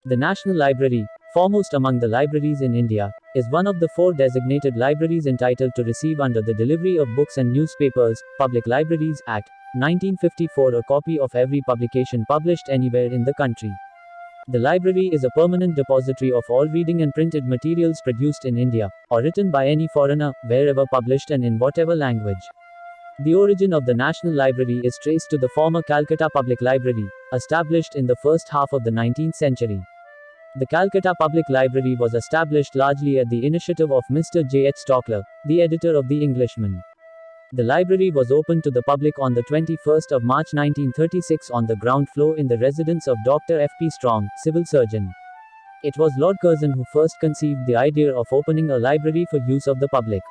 The National Library, foremost among the libraries in India, is one of the four designated libraries entitled to receive under the Delivery of Books and Newspapers, Public Libraries Act, 1954 a copy of every publication published anywhere in the country. The library is a permanent depository of all reading and printed materials produced in India, or written by any foreigner, wherever published and in whatever language. The origin of the National Library is traced to the former Calcutta Public Library, established in the first half of the 19th century. The Calcutta Public Library was established largely at the initiative of Mr. J. H. Stockler, the editor of the Englishman. The library was opened to the public on the 21st of March 1936 on the ground floor in the residence of Dr. F. P. Strong, civil surgeon. It was Lord Curzon who first conceived the idea of opening a library for use of the public.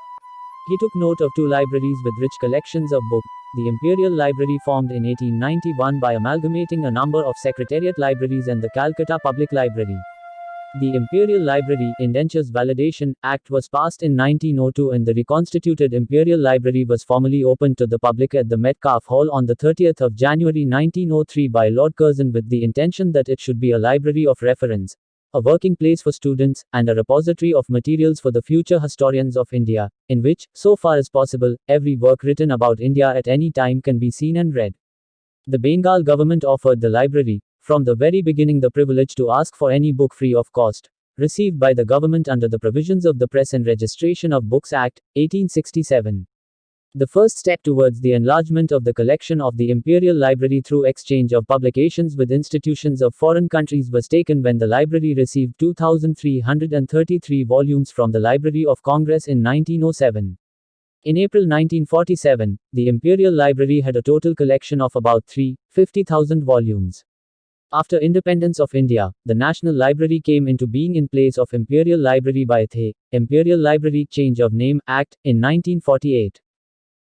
He took note of two libraries with rich collections of books. The Imperial Library, formed in 1891 by amalgamating a number of secretariat libraries, and the Calcutta Public Library. The Imperial Library Indentures Validation Act was passed in 1902, and the reconstituted Imperial Library was formally opened to the public at the Metcalfe Hall on the 30th of January 1903 by Lord Curzon, with the intention that it should be a library of reference, a working place for students, and a repository of materials for the future historians of India, in which, so far as possible, every work written about India at any time can be seen and read. The Bengal government offered the library, from the very beginning, the privilege to ask for any book free of cost, received by the government under the provisions of the Press and Registration of Books Act, 1867. The first step towards the enlargement of the collection of the Imperial Library through exchange of publications with institutions of foreign countries was taken when the library received 2,333 volumes from the Library of Congress in 1907. In April 1947, the Imperial Library had a total collection of about 350,000 volumes. After independence of India, the National Library came into being in place of Imperial Library by the Imperial Library Change of Name Act in 1948.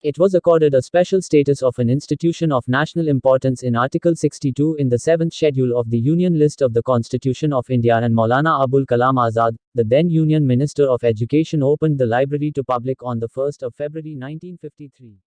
It was accorded a special status of an institution of national importance in Article 62 in the 7th schedule of the Union List of the Constitution of India, and Maulana Abul Kalam Azad, the then Union Minister of Education, opened the library to public on the 1st of February 1953.